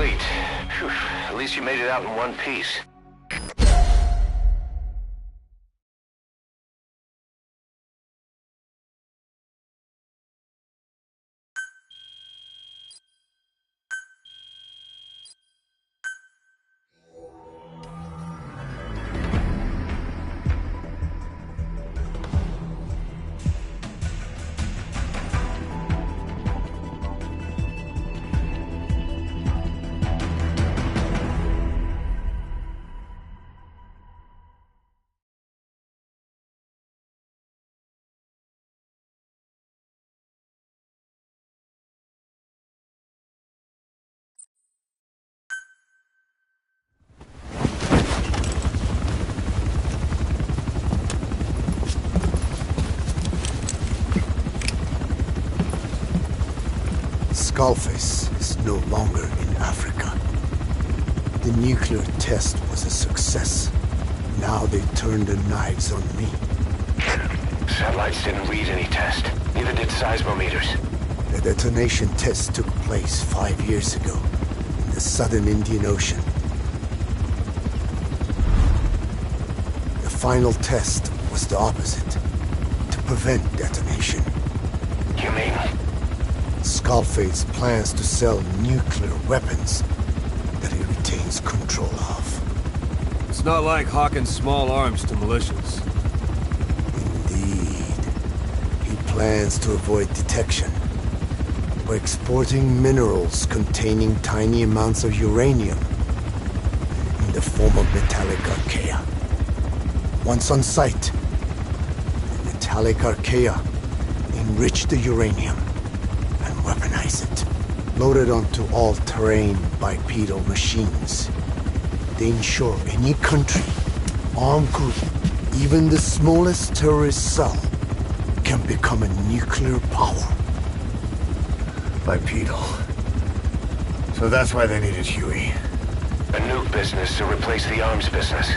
complete. Phew, at least you made it out in one piece. Skullface is no longer in Africa. The nuclear test was a success. Now they turned their knives on me. Satellites didn't read any test. Neither did seismometers. The detonation test took place 5 years ago in the southern Indian Ocean. The final test was the opposite, to prevent detonation. You mean? Skullface plans to sell nuclear weapons that he retains control of. It's not like hawking small arms to militias. Indeed. He plans to avoid detection by exporting minerals containing tiny amounts of uranium in the form of metallic archaea. Once on site, the metallic archaea enrich the uranium and weaponize it. Loaded onto all-terrain bipedal machines, they ensure any country, armed group, even the smallest terrorist cell, can become a nuclear power. Bipedal. So that's why they needed Huey. A nuke business to replace the arms business.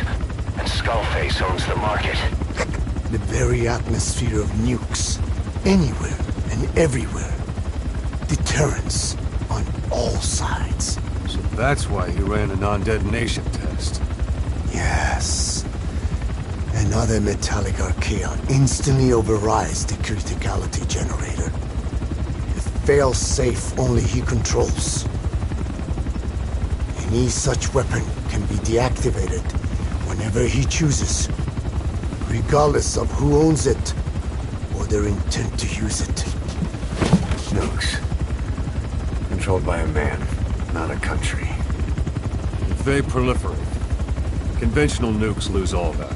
And Skullface owns the market. The very atmosphere of nukes, anywhere and everywhere. Deterrence on all sides. So that's why he ran a non-detonation test. Yes. Another metallic archaea instantly overrides the criticality generator. It fails safe only he controls. Any such weapon can be deactivated whenever he chooses, regardless of who owns it or their intent to use it. Nukes. Controlled by a man, not a country. If they proliferate, conventional nukes lose all value.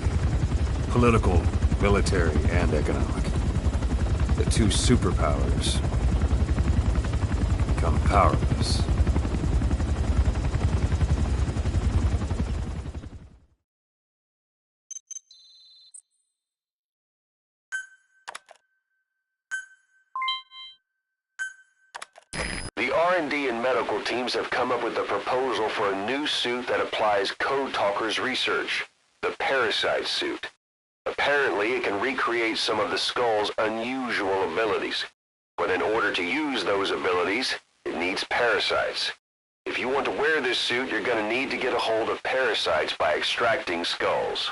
Political, military, and economic. The two superpowers become powerless. The R&D and medical teams have come up with a proposal for a new suit that applies Code Talker's research, the Parasite suit. Apparently, it can recreate some of the Skull's unusual abilities. But in order to use those abilities, it needs parasites. If you want to wear this suit, you're going to need to get a hold of parasites by extracting skulls.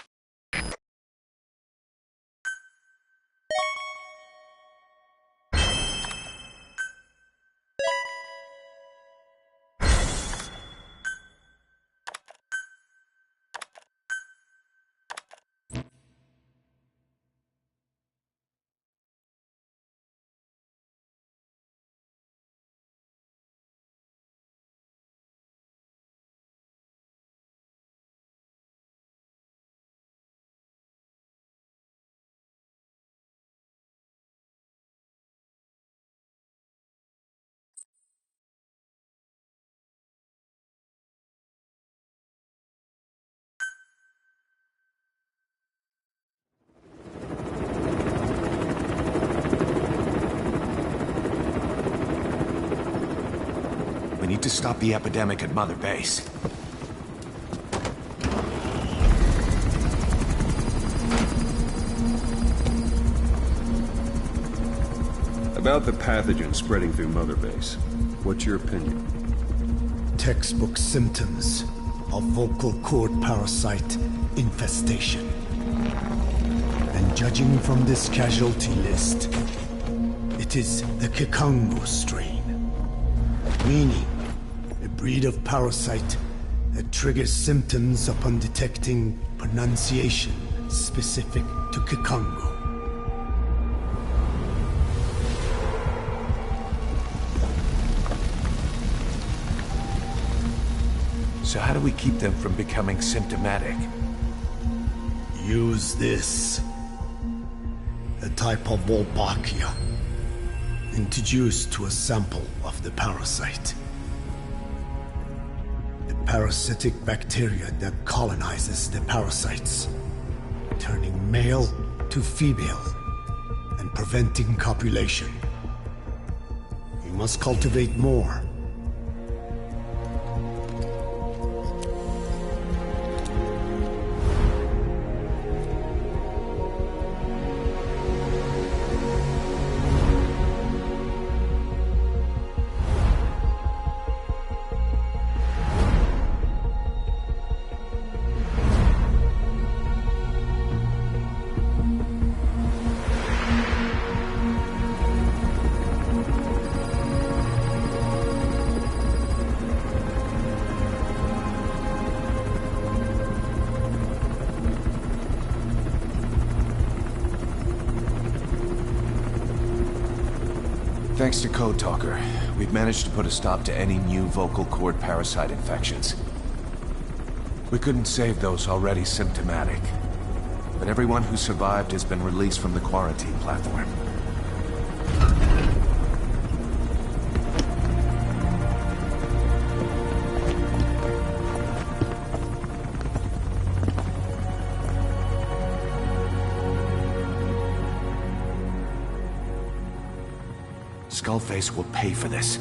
We need to stop the epidemic at Mother Base. About the pathogen spreading through Mother Base, what's your opinion? textbook symptoms of vocal cord parasite infestation. And judging from this casualty list, it is the Kikango strain, meaning a breed of parasite that triggers symptoms upon detecting pronunciation specific to Kikango. So how do we keep them from becoming symptomatic? Use this. A type of Wolbachia, introduced to a sample of the parasite. A parasitic bacteria that colonizes the parasites, turning male to female and preventing copulation. You must cultivate more. Thanks to Code Talker, we've managed to put a stop to any new vocal cord parasite infections. We couldn't save those already symptomatic, but everyone who survived has been released from the quarantine platform. Skullface will pay for this.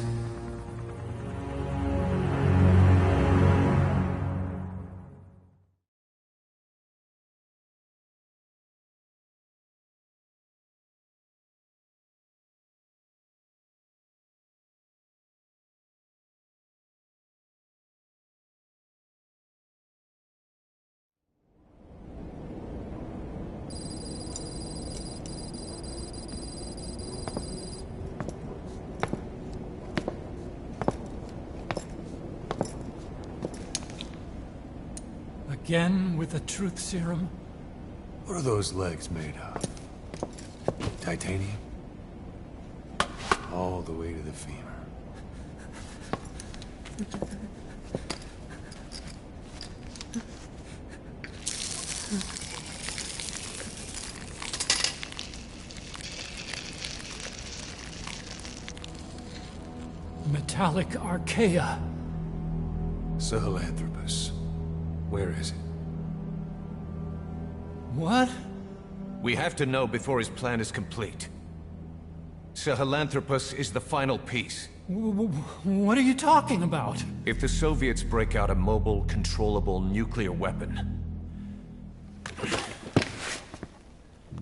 Again with the truth serum? What are those legs made of? Titanium? All the way to the femur. Metallic archaea. Sahelanthropus. Where is it? What? We have to know before his plan is complete. Sahelanthropus is the final piece. What are you talking about? If the Soviets break out a mobile, controllable nuclear weapon,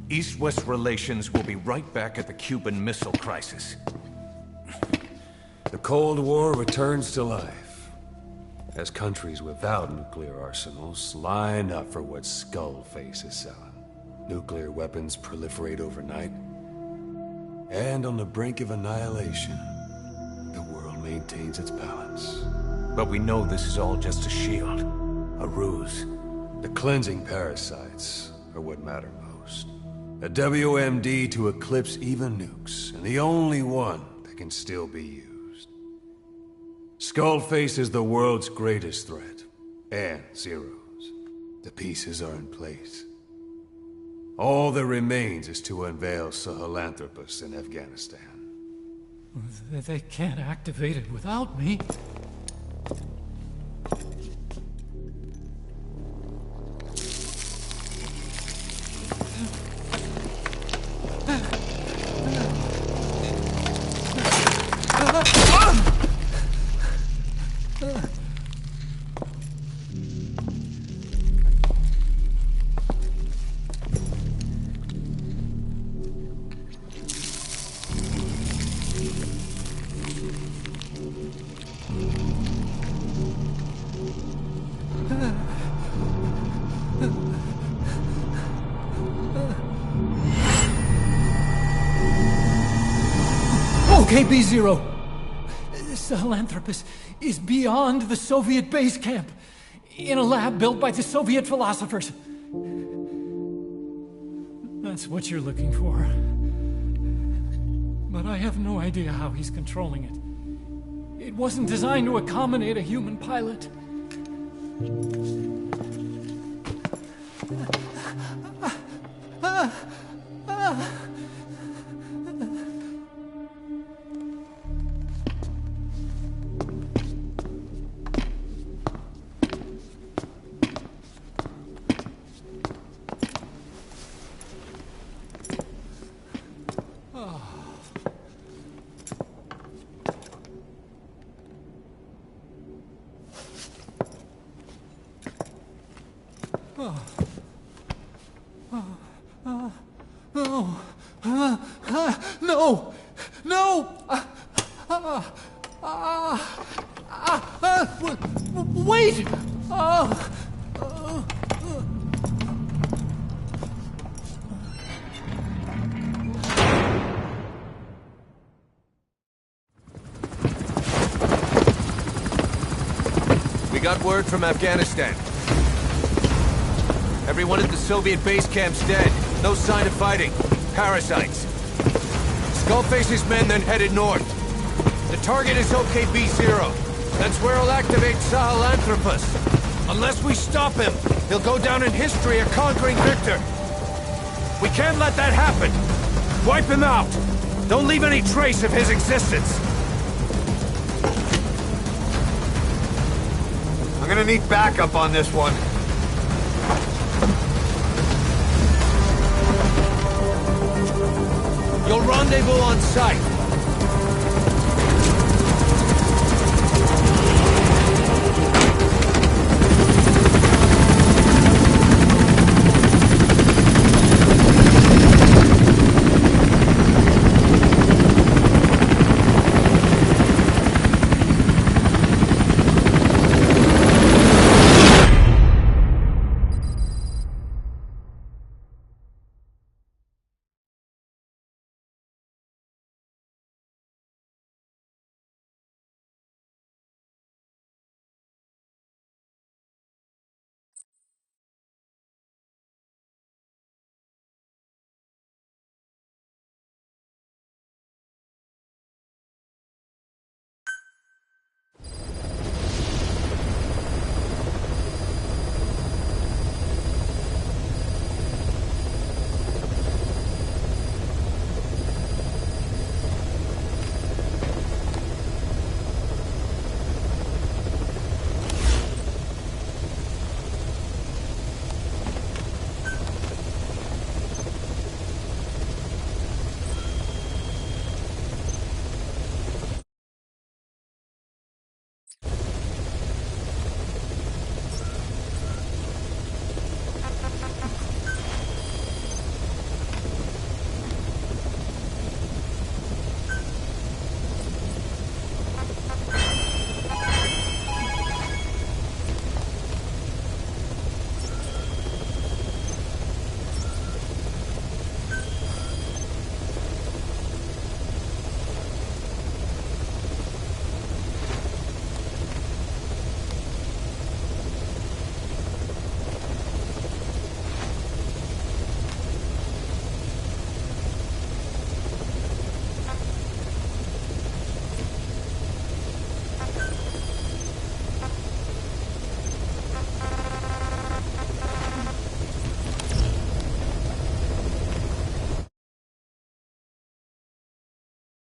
East-West relations will be right back at the Cuban Missile Crisis. The Cold War returns to life, as countries without nuclear arsenals line up for what Skullface is selling. Nuclear weapons proliferate overnight, and on the brink of annihilation, the world maintains its balance. But we know this is all just a shield, a ruse. The cleansing parasites are what matter most. A WMD to eclipse even nukes, and the only one that can still be used. Skullface is the world's greatest threat, and Zero's. The pieces are in place. All that remains is to unveil Sahelanthropus in Afghanistan. They can't activate it without me. Okay, B-Zero. Sahelanthropus is beyond the Soviet base camp, in a lab built by the Soviet philosophers. That's what you're looking for. But I have no idea how he's controlling it. It wasn't designed to accommodate a human pilot. No! No! Wait! We got word from Afghanistan. Everyone at the Soviet base camp's dead. No sign of fighting. Parasites. Skullface's men then headed north. The target is OKB-0. That's where he'll activate Sahelanthropus. Unless we stop him, he'll go down in history a conquering victor. We can't let that happen. Wipe him out. Don't leave any trace of his existence. I'm gonna need backup on this one. You'll rendezvous on site.